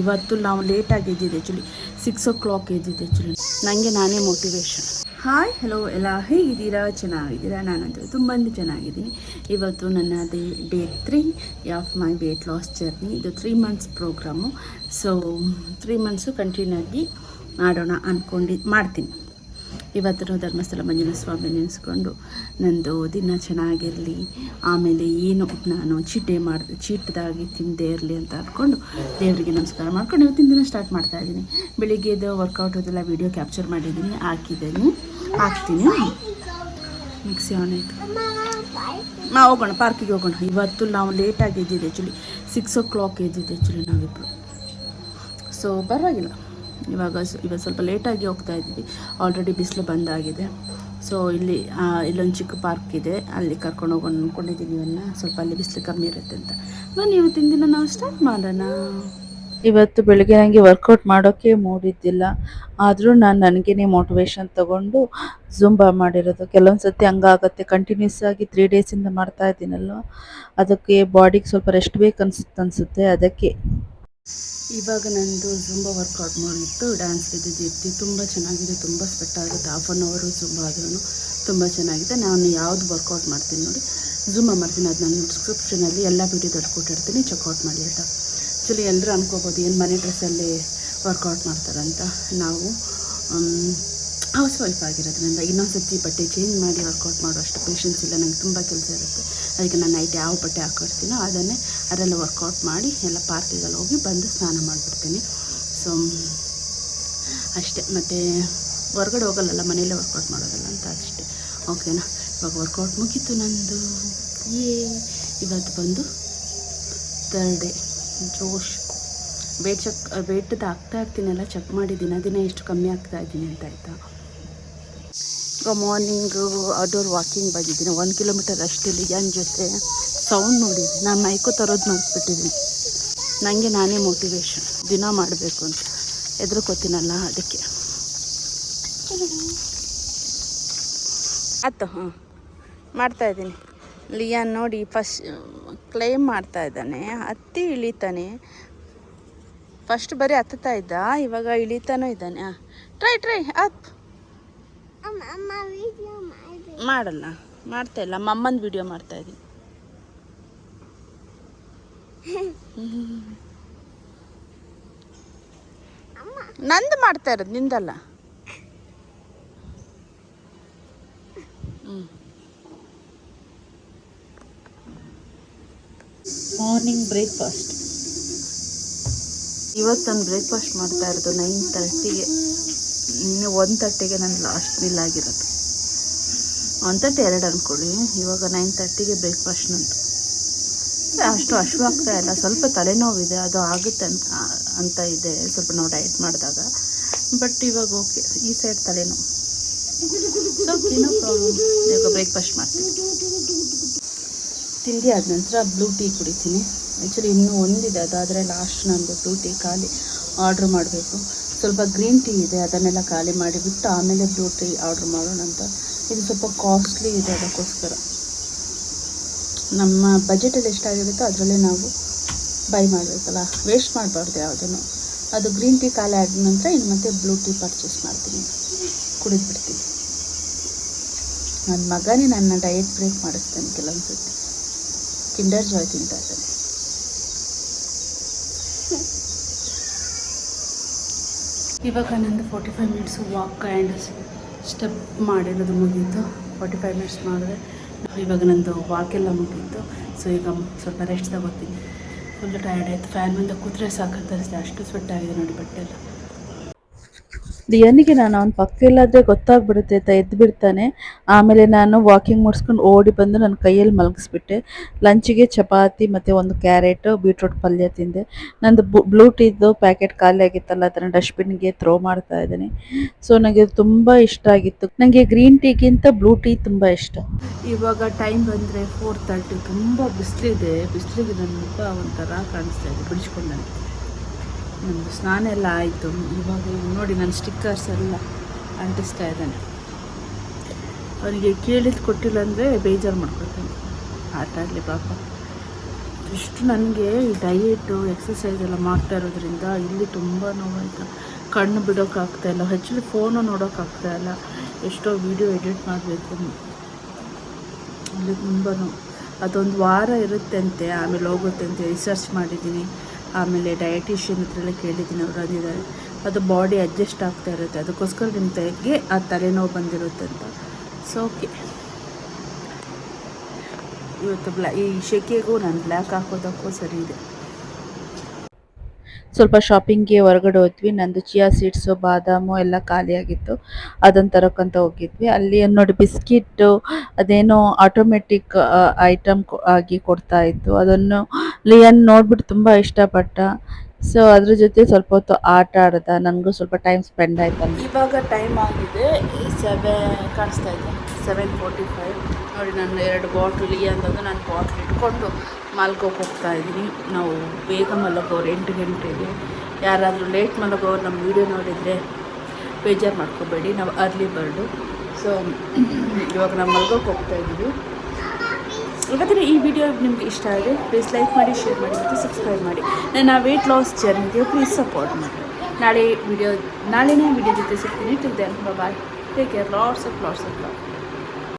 ಇವತ್ತು ನಾವು ಲೇಟಾಗಿ ಎದ್ದಿದ್ದು ಆ್ಯಕ್ಚುಲಿ 6 o'clock ಎದ್ದಿದ್ದು ಆ್ಯಕ್ಚುಲಿ ನನಗೆ ನಾನೇ ಮೋಟಿವೇಶನ್. ಹಾಯ್ ಹಲೋ ಎಲ್ಲ ಹೇಗಿದ್ದೀರಾ? ಚೆನ್ನಾಗಿದ್ದೀರಾ? ನಾನಂತೂ ತುಂಬ ಚೆನ್ನಾಗಿದ್ದೀನಿ. ಇವತ್ತು ನನ್ನ day 3 of my weight loss journey. ಇದು 3 months programme. So 3 months continue ಆಗಿ ಮಾಡೋಣ ಮಾಡ್ತೀನಿ. ಇವತ್ತು ಧರ್ಮಸ್ಥಳ ಮಂಜುನಾಥ ಸ್ವಾಮಿ ನೆನೆಸ್ಕೊಂಡು ನಂದು ದಿನ ಚೆನ್ನಾಗಿರಲಿ, ಆಮೇಲೆ ಏನು ನಾನು ಚೀಟದಾಗಿ ತಿಂದೇ ಇರಲಿ ಅಂತ ಅಂದ್ಕೊಂಡು ದೇವರಿಗೆ ನಮಸ್ಕಾರ ಮಾಡ್ಕೊಂಡು ಇವತ್ತಿನ ದಿನ ಸ್ಟಾರ್ಟ್ ಮಾಡ್ತಾಯಿದ್ದೀನಿ. ಬೆಳಿಗ್ಗೆದು ವರ್ಕೌಟ್ ಅದೆಲ್ಲ ವೀಡಿಯೋ ಕ್ಯಾಪ್ಚರ್ ಮಾಡಿದ್ದೀನಿ, ಹಾಕ್ತೀನಿ. ಮಿಕ್ಸಿ ಆನ್ ಆಯಿತು. ಹೋಗೋಣ, ಪಾರ್ಕಿಗೆ ಹೋಗೋಣ. ಇವತ್ತು ನಾವು ಲೇಟಾಗಿ ಎದ್ದಿದ್ದು ಆ್ಯಕ್ಚುಲಿ 6 o'clock ಎದ್ದಿದ್ದು ಆ್ಯಕ್ಚುಲಿ ನಾವಿಬ್ಬರು. ಸೊ ಪರವಾಗಿಲ್ಲ, ಇವಾಗ ಸ್ವಲ್ಪ ಲೇಟಾಗಿ ಹೋಗ್ತಾ ಇದ್ದೀವಿ. ಆಲ್ರೆಡಿ ಬಿಸಿಲು ಬಂದಾಗಿದೆ. ಸೊ ಇಲ್ಲೊಂದು ಚಿಕ್ಕ ಪಾರ್ಕ್ ಇದೆ, ಅಲ್ಲಿ ಕರ್ಕೊಂಡು ಹೋಗೋಣ ಅಂದ್ಕೊಂಡಿದ್ದೀನಿ. ಸ್ವಲ್ಪ ಅಲ್ಲಿ ಬಿಸಿಲು ಕಮ್ಮಿ ಇರುತ್ತೆ ಅಂತ. ಬನ್ನಿ ಇವತ್ತಿನ ದಿನ ನಾವು ಸ್ಟಾರ್ಟ್ ಮಾಡೋಣ. ಇವತ್ತು ಬೆಳಗ್ಗೆ ನನಗೆ ವರ್ಕೌಟ್ ಮಾಡೋಕ್ಕೆ ಮೂಡಿದ್ದಿಲ್ಲ, ಆದರೂ ನಾನು ನನಗೇ ಮೋಟಿವೇಶನ್ ತೊಗೊಂಡು ಜುಂಬಾ ಮಾಡಿರೋದು. ಕೆಲವೊಂದು ಸತಿ ಹಂಗಾಗತ್ತೆ, ಕಂಟಿನ್ಯೂಸ್ ಆಗಿ 3 days ಮಾಡ್ತಾ ಇದ್ದೀನಲ್ವ, ಅದಕ್ಕೆ ಬಾಡಿಗೆ ಸ್ವಲ್ಪ ರೆಸ್ಟ್ ಬೇಕು ಅನಿಸುತ್ತೆ. ಅದಕ್ಕೆ ಇವಾಗ ನಂದು ಜುಂಬಾ ವರ್ಕೌಟ್ ಮಾಡಿತ್ತು, ಡ್ಯಾನ್ಸ್ ಇದ್ದಿದ್ದು ತುಂಬ ಚೆನ್ನಾಗಿದೆ, ತುಂಬ ಸ್ವೆಟ್ ಆಗುತ್ತೆ. 1/2 hour ಜುಂಬಾ ಆದ್ರೂ ತುಂಬ ಚೆನ್ನಾಗಿದೆ. ನಾನು ಯಾವುದು ವರ್ಕೌಟ್ ಮಾಡ್ತೀನಿ ನೋಡಿ, ಜುಂಬಾ ಮಾಡ್ತೀನಿ, ಅದು ನಾನು ಡಿಸ್ಕ್ರಿಪ್ಷನಲ್ಲಿ ಎಲ್ಲ ವೀಡಿಯೋದಲ್ಲಿ ಕೊಟ್ಟಿರ್ತೀನಿ, ಚೆಕ್ಔಟ್ ಮಾಡಿ ಆಯಿತಾ. ಆ್ಯಕ್ಚುಲಿ ಎಲ್ಲರೂ ಅನ್ಕೋಬೋದು ಏನು ಮನೆ ಡ್ರೆಸ್ಸಲ್ಲಿ ವರ್ಕೌಟ್ ಮಾಡ್ತಾರಂತ. ನಾವು ಹೌಸ್ ವೈಫ್ ಆಗಿರೋದ್ರಿಂದ ಇನ್ನೊಂದು ಸರ್ತಿ ಬಟ್ಟೆ ಚೇಂಜ್ ಮಾಡಿ ವರ್ಕೌಟ್ ಮಾಡೋ ಅಷ್ಟು ಪೇಷನ್ಸ್ ಇಲ್ಲ, ನನಗೆ ತುಂಬ ಕೆಲಸ ಇರುತ್ತೆ. ಅದಕ್ಕೆ ನಾನು ನೈಟ್ ಯಾವ ಬಟ್ಟೆ ಹಾಕಿರ್ತೀನೋ ಅದೆಲ್ಲ ವರ್ಕೌಟ್ ಮಾಡಿ ಎಲ್ಲ ಪಾರ್ಕಿಗೆಲ್ಲ ಹೋಗಿ ಬಂದು ಸ್ನಾನ ಮಾಡಿಬಿಡ್ತೀನಿ. ಸೊ ಅಷ್ಟೇ, ಮತ್ತು ಹೊರಗಡೆ ಹೋಗಲ್ಲ, ಮನೆಯಲ್ಲೇ ವರ್ಕೌಟ್ ಮಾಡೋದಲ್ಲ ಅಂತ ಅಷ್ಟೇ. ಓಕೆನಾ, ಇವಾಗ ವರ್ಕೌಟ್ ಮುಗೀತು ನಂದು. ಇವತ್ತು ಬಂದು 3rd day ಜೋಶ್. ವೇಟದ್ದು ಹಾಕ್ತಾ ಇರ್ತೀನಲ್ಲ, ಚೆಕ್ ಮಾಡಿ ದಿನ ಎಷ್ಟು ಕಮ್ಮಿ ಆಗ್ತಾ ಇದ್ದೀನಿ ಅಂತ ಆಯಿತಾ. ಈಗ ಮಾರ್ನಿಂಗು ಔಟ್ಡೋರ್ ವಾಕಿಂಗ್ ಬಂದಿದ್ದೀನಿ, 1 kilometer ಅಷ್ಟು ಲಿಯಾನ್ ಜೊತೆ. ಸೌಂಡ್ ನೋಡಿ, ನಾನು ಮೈಕು ತರೋದು ಮರೆತುಬಿಟ್ಟಿದ್ದೀನಿ. ನನಗೆ ನಾನೇ ಮೋಟಿವೇಶನ್ ದಿನ ಮಾಡಬೇಕು ಅಂತ ಹೆದರ್ಕೋತೀನಲ್ಲ, ಅದಕ್ಕೆ ಆಯ್ತು. ಮಾಡ್ತಾಯಿದ್ದೀನಿ. ಲಿಯಾನ್ ನೋಡಿ ಫಸ್ಟ್ ಕ್ಲೈಮ್ ಮಾಡ್ತಾ ಇದ್ದಾನೆ, ಹತ್ತಿ ಇಳಿತಾನೆ. ಫಸ್ಟ್ ಬರೀ ಹತ್ತುತ್ತಾ ಇದ್ದ, ಇವಾಗ ಇಳಿತಾನೂ ಇದ್ದಾನೆ. ಟ್ರೈ ಅಪ್ ಮಾಡಲ್ಲ, ಮಾಡ್ತಾಯಿಲ್ಲ. ಅಮ್ಮನ ವಿಡಿಯೋ ಮಾಡ್ತಾಯಿದ್ದೀನಿ. ನಂದು ಮಾಡ್ತಾ ಇರೋದು, ನಿಂದಲ್ಲ. Morning breakfast. ಇವತ್ತು ನಾನು ಬ್ರೇಕ್ಫಾಸ್ಟ್ ಮಾಡ್ತಾ ಇರೋದು 9:30ಗೆ. ನಿನ್ನೆ 1:30ಗೆ ನನ್ನ ಲಾಸ್ಟ್ ಮೀಲ್ ಆಗಿರೋದು. 1:32 ಅಂದ್ಕೊಳ್ಳಿ. ಇವಾಗ 9:30ಗೆ ಬ್ರೇಕ್ಫಾಸ್ಟ್ ನಂದು. ಅಷ್ಟು ಆಗ್ತಾ ಇಲ್ಲ, ಸ್ವಲ್ಪ ತಲೆನೋವಿದೆ, ಅದು ಆಗುತ್ತೆ ಅಂತ ಇದೆ ಸ್ವಲ್ಪ ನಾವು ಡಯಟ್ ಮಾಡಿದಾಗ. ಬಟ್ ಇವಾಗ ಓಕೆ, ಈ ಸೈಡ್ ತಲೆನೋವು. ಸೊ ಏನೋ ಪ್ರಾಬ್ಲಮ್. ಇವಾಗ ಬ್ರೇಕ್ಫಾಸ್ಟ್ ಮಾಡ್ತೀನಿ. ತಿಂಡಿ ಆದ ನಂತರ ಬ್ಲೂ ಟೀ ಕುಡಿತೀನಿ. ಆ್ಯಕ್ಚುಲಿ ಇನ್ನೂ ಒಂದಿದೆ, ಅದಾದರೆ ಲಾಸ್ಟ್ ನಂದು ಬ್ಲೂ ಟೀ ಖಾಲಿ. ಆರ್ಡ್ರ್ ಮಾಡಬೇಕು. ಸ್ವಲ್ಪ ಗ್ರೀನ್ ಟೀ ಇದೆ, ಅದನ್ನೆಲ್ಲ ಖಾಲಿ ಮಾಡಿಬಿಟ್ಟು ಆಮೇಲೆ ಬ್ಲೂ ಟೀ ಆರ್ಡ್ರ್ ಮಾಡೋಣ ಅಂತ. ಇದು ಸ್ವಲ್ಪ ಕಾಸ್ಟ್ಲಿ ಇದೆ, ಅದಕ್ಕೋಸ್ಕರ ನಮ್ಮ ಬಜೆಟಲ್ಲಿ ಎಷ್ಟಾಗಿರುತ್ತೋ ಅದರಲ್ಲೇ ನಾವು ಬೈ ಮಾಡಬೇಕಲ್ಲ, ವೇಸ್ಟ್ ಮಾಡಬಾರ್ದು ಯಾವುದನ್ನು. ಅದು ಗ್ರೀನ್ ಟೀ ಖಾಲಿ ಆದ ನಂತರ ಇನ್ನು ಮತ್ತೆ ಬ್ಲೂ ಟೀ ಪರ್ಚೇಸ್ ಮಾಡ್ತೀನಿ, ಕುಡಿದ್ಬಿಡ್ತೀನಿ. ನನ್ನ ಮಗನೇ ನನ್ನ ಡಯಟ್ ಬ್ರೇಕ್ ಮಾಡಿಸ್ತಾನೆ ಕೆಲವೊಂದು ಸತಿ. ಕಿಂಡರ್ ಜಾಯ್ ತಿಂತಾ ಇದ್ದಾನೆ. ಇವಾಗ ನಂದು 45 minutes ವಾಕ್ ಆ್ಯಂಡ್ ಸ್ಟೆಪ್ ಮಾಡಿರೋದು ಮುಗೀತು. 45 minutes ಮಾಡಿದೆ. ಇವಾಗ ನಂದು ವಾಕೆಲ್ಲ ಮುಗೀತು. ಸೊ ಈಗ ಸ್ವಲ್ಪ ರೆಸ್ಟ್ ತಗೋತೀನಿ. ಫುಲ್ ಟಯರ್ಡ್ ಆಯಿತು. ಫ್ಯಾನ್ ಮುಂದೆ ಕೂತ್ರೆ ಸಾಕಂತ ಅಷ್ಟು ಸ್ವೆಟ್ ಆಗಿದೆ ನೋಡಿ ಬಟ್ಟೆ ಎಲ್ಲ. ದಿಯನಿಗೆ ನಾನು ಅವ್ನ ಪಕ್ಕ ಇಲ್ಲಾದರೆ ಗೊತ್ತಾಗ್ಬಿಡುತ್ತೆ ಅಂತ ಎದ್ದು ಬಿಡ್ತಾನೆ. ಆಮೇಲೆ ನಾನು ವಾಕಿಂಗ್ ಮಾಡಿಸ್ಕೊಂಡು ಓಡಿ ಬಂದು ನನ್ನ ಕೈಯಲ್ಲಿ ಮಲಗಿಸ್ಬಿಟ್ಟೆ. ಲಂಚಿಗೆ ಚಪಾತಿ ಮತ್ತು 1 ಕ್ಯಾರೆಟ್ ಬೀಟ್ರೂಟ್ ಪಲ್ಯ ತಿಂದೆ. ನಂದು ಬ್ಲೂ ಟೀದು ಪ್ಯಾಕೆಟ್ ಖಾಲಿ ಆಗಿತ್ತಲ್ಲ, ಅದನ್ನು ಡಸ್ಟ್ಬಿನ್ಗೆ ಥ್ರೋ ಮಾಡ್ತಾ ಇದ್ದೀನಿ. ಸೊ ನನಗೆ ತುಂಬ ಇಷ್ಟ ಆಗಿತ್ತು. ನನಗೆ ಗ್ರೀನ್ ಟೀಗಿಂತ ಬ್ಲೂ ಟೀ ತುಂಬ ಇಷ್ಟ. ಇವಾಗ ಟೈಮ್ ಬಂದರೆ 4:30. ತುಂಬ ಬಿಸಿಲಿದೆ. ಬಿಸಿಲಿಗೆ ನನ್ನ ಮುಖ ಒಂಥರ ಕಾಣಿಸ್ತಾ ಇದೆ, ಬಿಡಿಸ್ಕೊಂಡು ನನಗೆ. ನಮ್ಮದು ಸ್ನಾನ ಎಲ್ಲ ಆಯಿತು. ಇವಾಗ ನೋಡಿ ನನ್ನ ಸ್ಟಿಕ್ಕರ್ಸ್ ಎಲ್ಲ ಅಂಟಿಸ್ತಾ ಇದ್ದಾನೆ. ಅವನಿಗೆ ಕೇಳಿದ್ದು ಕೊಟ್ಟಿಲ್ಲ ಅಂದರೆ ಬೇಜಾರು ಮಾಡ್ಕೊಳ್ತಾನೆ. ಆಟ ಆಡಲಿ ಪಾಪ. ಇಷ್ಟು ನನಗೆ ಈ ಡಯೆಟು ಎಕ್ಸಸೈಸ್ ಎಲ್ಲ ಮಾಡ್ತಾ ಇರೋದ್ರಿಂದ ಇಲ್ಲಿ ತುಂಬ ನೋವಾಯಿತು. ಕಣ್ಣು ಬಿಡೋಕ್ಕಾಗ್ತಾಯಿಲ್ಲ, ಆ್ಯಕ್ಚುಲಿ ಫೋನು ನೋಡೋಕ್ಕಾಗ್ತಾಯಿಲ್ಲ. ಎಷ್ಟೋ ವೀಡಿಯೋ ಎಡಿಟ್ ಮಾಡಬೇಕು, ಇಲ್ಲಿ ತುಂಬ ನೋವು. ಅದೊಂದು ವಾರ ಇರುತ್ತೆ ಅಂತೆ, ಆಮೇಲೆ ಹೋಗುತ್ತೆ ಅಂತೆ. ರಿಸರ್ಚ್ ಮಾಡಿದ್ದೀನಿ, ಆಮೇಲೆ ಡಯಟಿಷಿಯನ್ ಹತ್ರೆಲ್ಲ ಕೇಳಿದ್ದೀನಿ, ಅವ್ರು ಅಂದಿದ್ದಾರೆ ಅದು ಬಾಡಿ ಅಡ್ಜಸ್ಟ್ ಆಗ್ತಾ ಇರುತ್ತೆ, ಅದಕ್ಕೋಸ್ಕರ ನಿಮಗೆ ಆ ತಲೆನೋವು ಬಂದಿರುತ್ತೆ ಅಂತ. ಸೊ ಓಕೆ, ಇವತ್ತು ಈ ಶೆಕೆಗೂ ನಾನು ಬ್ಲ್ಯಾಕ್ ಹಾಕೋದಕ್ಕೂ ಸರಿ ಇದೆ. ಸ್ವಲ್ಪ ಶಾಪಿಂಗ್ಗೆ ಹೊರಗಡೆ ಹೋದ್ವಿ. ನಂದು ಚಿಯಾ ಸೀಡ್ಸು ಬಾದಾಮು ಎಲ್ಲ ಖಾಲಿಯಾಗಿತ್ತು, ಅದನ್ನು ತರೋಕ್ಕಂತ ಹೋಗಿದ್ವಿ. ಅಲ್ಲಿ ನೋಡಿ ಬಿಸ್ಕಿಟ್ಟು ಅದೇನೋ ಆಟೋಮೆಟಿಕ್ ಐಟಮ್ ಆಗಿ ಕೊಡ್ತಾ ಇತ್ತು. ಅದನ್ನು ಲಿಯನ್ ನೋಡ್ಬಿಟ್ಟು ತುಂಬ ಇಷ್ಟಪಟ್ಟ. ಸೊ ಅದ್ರ ಜೊತೆ ಸ್ವಲ್ಪ ಹೊತ್ತು ಆಟ ಆಡ್ದ, ನನಗೂ ಸ್ವಲ್ಪ ಟೈಮ್ ಸ್ಪೆಂಡ್ ಆಯ್ತು. ಇವಾಗ ಟೈಮ್ ಆಗಿದೆ 7 ಕಾಣಿಸ್ತಾ ಇದೆ, 7:45. ನೋಡಿ ನಾನು 2 ಬಾಟ್ಲ್ ಅಂತಂದು ನಾನು ಬಾಟ್ಲ್ ಇಟ್ಕೊಂಡು ಮಲ್ಗೋಕೆ ಹೋಗ್ತಾ ಇದ್ದೀನಿ. ನಾವು ಬೇಗ ಮಲಗೋರು 8 ಗಂಟೆಗೆ. ಯಾರಾದರೂ ಲೇಟ್ ಮಲಗೋರು ನಮ್ಮ ವೀಡಿಯೋ ನೋಡಿದರೆ ಬೇಜಾರು ಮಾಡ್ಕೋಬೇಡಿ, ನಾವು ಅರ್ಲಿ ಬರ್ಡು. ಸೊ ಇವಾಗ ನಾವು ಮಲ್ಗೋಕೆ ಹೋಗ್ತಾ ಇದ್ದೀವಿ. ಇವತ್ತಿನ ಈ ವಿಡಿಯೋ ನಿಮಗೆ ಇಷ್ಟ ಆದರೆ ಪ್ಲೀಸ್ ಲೈಕ್ ಮಾಡಿ, ಶೇರ್ ಮಾಡಿ ಮತ್ತು ಸಬ್ಸ್ಕ್ರೈಬ್ ಮಾಡಿ. ನನ್ನ ವೆಯ್ಟ್ ಲಾಸ್ ಜರ್ನಿಗೆ ಪ್ಲೀಸ್ ಸಪೋರ್ಟ್ ಮಾಡಿ. ನಾಳೆನೇ ವಿಡಿಯೋ ಜೊತೆ ಸಿಗ್ತೀನಿ. Till then bye, take care, lots of love.